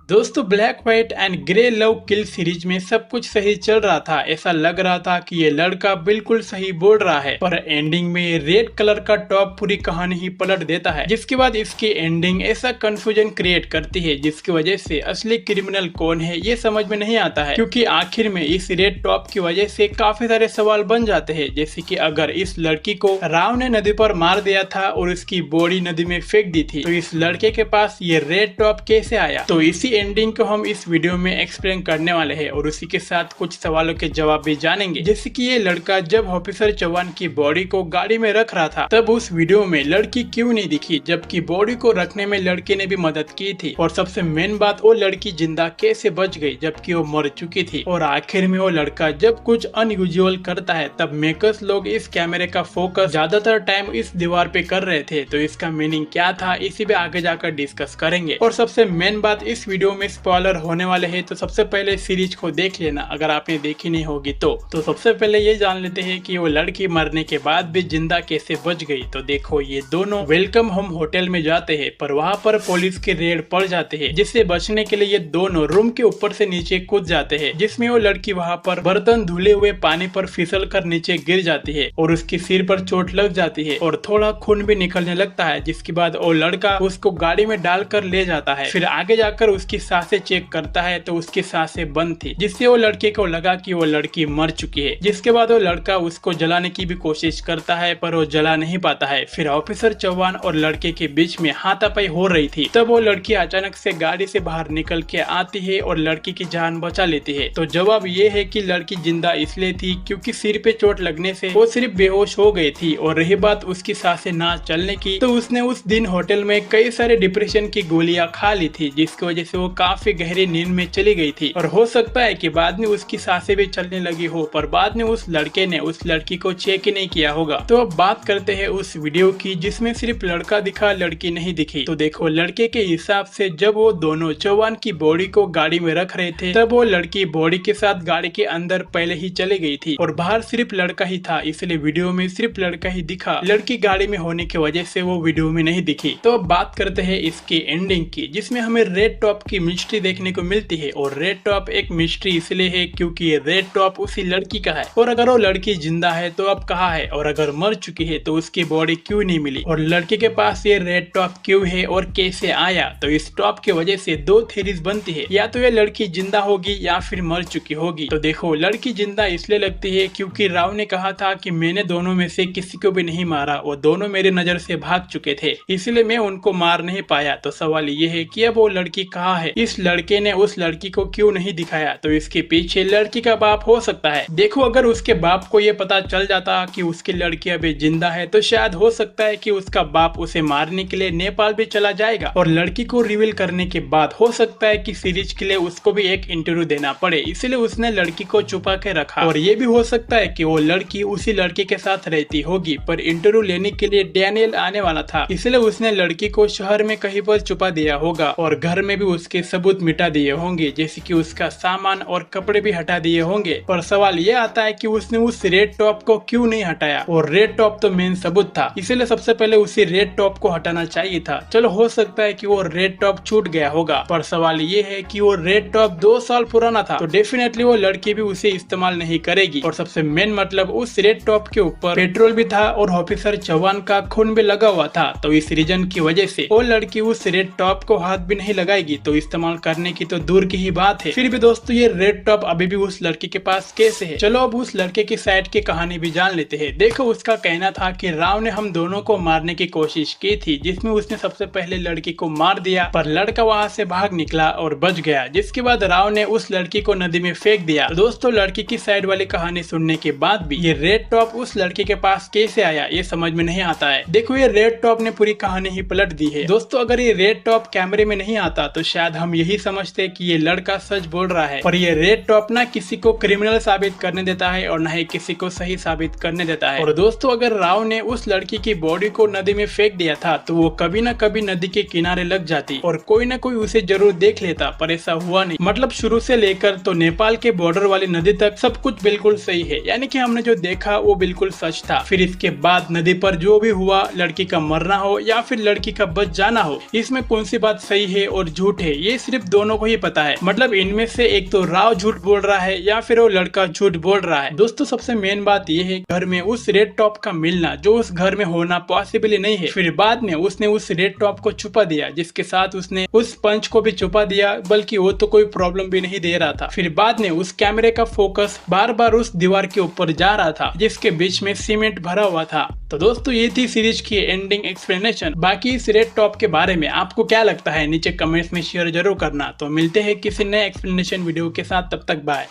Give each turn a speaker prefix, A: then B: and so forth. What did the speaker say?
A: दोस्तों black white and grey love kill series में सब कुछ सही चल रहा था। ऐसा लग रहा था कि ये लड़का बिल्कुल सही बोल रहा है, पर एंडिंग में रेड कलर का टॉप पूरी कहानी ही पलट देता है, जिसके बाद इसकी एंडिंग ऐसा कंफ्यूजन क्रिएट करती है जिसकी वजह से असली क्रिमिनल कौन है ये समझ में नहीं आता है। क्योंकि आखिर में इस रेड टॉप की वजह से काफी सारे सवाल बन जाते हैं, जैसे कि अगर इस लड़की को राव ने नदी पर मार दिया था और उसकी बॉडी नदी में फेंक दी थी, तो इस लड़के के पास ये रेड टॉप कैसे आया। तो इसी एंडिंग को हम इस वीडियो में एक्सप्लेन करने वाले हैं और उसी के साथ कुछ सवालों के जवाब भी जानेंगे। जैसे कि ये लड़का जब ऑफिसर चौहान की बॉडी को गाड़ी में रख रहा था, तब उस वीडियो में लड़की क्यों नहीं दिखी, जबकि बॉडी को रखने में लड़के ने भी मदद की थी। और सबसे मेन बात, वो लड़की जिंदा कैसे बच गई जबकि वो मर चुकी थी। और आखिर में वो लड़का जब कुछ अनयूजुअल करता है, तब मेकर्स लोग इस कैमरे का फोकस ज्यादातर टाइम इस दीवार पे कर रहे थे। तो इसका मीनिंग क्या था, इसी पे आगे जाकर डिस्कस करेंगे। और सबसे मेन बात, इस वीडियो में स्पॉइलर होने वाले हैं, तो सबसे पहले सीरीज को देख लेना अगर आपने देखी नहीं होगी तो सबसे पहले ये जान लेते हैं कि वो लड़की मरने के बाद भी जिंदा कैसे बच गई। तो देखो, ये दोनों वेलकम होम होटल में जाते हैं, पर वहाँ पर पुलिस के रेड पड़ जाते हैं, जिससे बचने के लिए ये दोनों रूम के ऊपर से नीचे कूद जाते हैं, जिसमें वो लड़की वहाँ पर बर्तन धुले हुए पानी पर फिसल कर नीचे गिर जाती है और उसके सिर पर चोट लग जाती है और थोड़ा खून भी निकलने लगता है। जिसके बाद वो लड़का उसको गाड़ी में डालकर ले जाता है। फिर आगे जाकर उसकी सांसें चेक करता है तो उसकी सांसें बंद थी, जिससे वो लड़के को लगा कि वो लड़की मर चुकी है। जिसके बाद वो लड़का उसको जलाने की भी कोशिश करता है, पर वो जला नहीं पाता है। फिर ऑफिसर चौहान और लड़के के बीच में हाथापाई हो रही थी, तब वो लड़की अचानक से गाड़ी से बाहर निकल के आती है और लड़की की जान बचा लेती है। तो जवाब ये है कि लड़की जिंदा इसलिए थी क्योंकि सिर पे चोट लगने से वो सिर्फ बेहोश हो गई थी। और रही बात उसकी सांसें ना चलने की, तो उसने उस दिन होटल में कई सारे डिप्रेशन की गोलियां खा ली थी, जिसकी वजह से वो काफी गहरी नींद में चली गई थी। और हो सकता है कि बाद में उसकी सांसें भी चलने लगी हो, पर बाद में उस लड़के ने उस लड़की को चेक ही नहीं किया होगा। तो अब बात करते हैं उस वीडियो की जिसमें सिर्फ लड़का दिखा, लड़की नहीं दिखी। तो देखो, लड़के के हिसाब से जब वो दोनों चौहान की बॉडी को गाड़ी में रख रहे थे, तब वो लड़की बॉडी के साथ गाड़ी के अंदर पहले ही चली गई थी और बाहर सिर्फ लड़का ही था, इसलिए वीडियो में सिर्फ लड़का ही दिखा। लड़की गाड़ी में होने की वजह से वो वीडियो में नहीं दिखी। तो अब बात करते हैं इसकी एंडिंग की, जिसमें हमें रेड टॉप की मिस्ट्री देखने को मिलती है। और रेड टॉप एक मिस्ट्री इसलिए है क्योंकि ये रेड टॉप उसी लड़की का है, और अगर वो लड़की जिंदा है तो अब कहाँ है, और अगर मर चुकी है तो उसकी बॉडी क्यों नहीं मिली, और लड़के के पास ये रेड टॉप क्यों है और कैसे आया। तो इस टॉप की वजह से दो थ्योरीज बनती है, या तो ये लड़की जिंदा होगी या फिर मर चुकी होगी। तो देखो, लड़की जिंदा इसलिए लगती है क्योंकि राव ने कहा था कि मैंने दोनों में से किसी को भी नहीं मारा, वो दोनों मेरी नजर से भाग चुके थे, इसलिए मैं उनको मार नहीं पाया। तो सवाल ये है कि अब वो लड़की कहाँ है, इस लड़के ने उस लड़की को क्यों नहीं दिखाया। तो इसके पीछे लड़की का बाप हो सकता है। देखो, अगर उसके बाप को ये पता चल जाता कि उसकी लड़की अभी जिंदा है, तो शायद हो सकता है कि उसका बाप उसे मारने के लिए नेपाल भी चला जाएगा, और लड़की को रिवील करने के बाद हो सकता है कि सीरीज के लिए उसको भी एक इंटरव्यू देना पड़े, इसलिए उसने लड़की को छुपा के रखा। और ये भी हो सकता है कि वो लड़की उसी लड़के के साथ रहती होगी, पर इंटरव्यू लेने के लिए डैनियल आने वाला था, इसलिए उसने लड़की को शहर में कहीं पर छुपा दिया होगा और घर में भी उसके सबूत मिटा दिए होंगे, जैसे कि उसका सामान और कपड़े भी हटा दिए होंगे। पर सवाल ये आता है कि उसने उस रेड टॉप को क्यों नहीं हटाया, और रेड टॉप तो मेन सबूत था, इसलिए सबसे पहले उसी रेड टॉप को हटाना चाहिए था। चलो, हो सकता है कि वो रेड टॉप छूट गया होगा, पर सवाल ये है कि वो रेड टॉप 2 साल पुराना था, तो डेफिनेटली वो लड़की भी उसे इस्तेमाल नहीं करेगी। और सबसे मेन मतलब, उस रेड टॉप के ऊपर पेट्रोल भी था और ऑफिसर चौहान का खून भी लगा हुआ था, तो इस रीजन की वजह से वो लड़की उस रेड टॉप को हाथ भी नहीं लगाएगी, तो इस्तेमाल करने की तो दूर की ही बात है। फिर भी दोस्तों, ये रेड टॉप अभी भी उस लड़की के पास कैसे है। चलो, अब उस लड़के की साइड की कहानी भी जान लेते हैं। देखो, उसका कहना था कि राव ने हम दोनों को मारने की कोशिश की थी, जिसमें उसने सबसे पहले लड़की को मार दिया, पर लड़का वहाँ से भाग निकला और बच गया। जिसके बाद राव ने उस लड़की को नदी में फेंक दिया। तो दोस्तों, लड़की की साइड वाली कहानी सुनने के बाद भी ये रेड टॉप उस लड़के के पास कैसे आया, ये समझ में नहीं आता है। देखो, ये रेड टॉप ने पूरी कहानी ही पलट दी है। दोस्तों, अगर ये रेड टॉप कैमरे में नहीं आता तो शायद हम यही समझते कि ये लड़का सच बोल रहा है, पर ये रेड टॉप ना किसी को क्रिमिनल साबित करने देता है और न ही किसी को सही साबित करने देता है। और दोस्तों, अगर राव ने उस लड़की की बॉडी को नदी में फेंक दिया था, तो वो कभी न कभी नदी के किनारे लग जाती और कोई न कोई उसे जरूर देख लेता, पर ऐसा हुआ नहीं। मतलब शुरू से लेकर तो नेपाल के बॉर्डर वाली नदी तक सब कुछ बिल्कुल सही है, यानी कि हमने जो देखा वो बिल्कुल सच था। फिर इसके बाद नदी पर जो भी हुआ, लड़की का मरना हो या फिर लड़की का बच जाना हो, इसमें कौन सी बात सही है और झूठ है ये सिर्फ दोनों को ही पता है। मतलब इनमें से एक तो राव झूठ बोल रहा है या फिर वो लड़का झूठ बोल रहा है। दोस्तों सबसे मेन बात ये है, घर में उस रेड टॉप का मिलना जो उस घर में होना पॉसिबल नहीं है। फिर बाद में उसने उस रेड टॉप को छुपा दिया, जिसके साथ उसने उस पंच को भी छुपा दिया, बल्कि वो तो कोई प्रॉब्लम भी नहीं दे रहा था। फिर बाद में उस कैमरे का फोकस बार बार उस दीवार के ऊपर जा रहा था जिसके बीच में सीमेंट भरा हुआ था। तो दोस्तों ये थी सीरीज की एंडिंग एक्सप्लेनेशन। बाकी इस रेड टॉप के बारे में आपको क्या लगता है नीचे कमेंट्स में शेयर जरूर करना। तो मिलते हैं किसी नए एक्सप्लेनेशन वीडियो के साथ, तब तक बाय।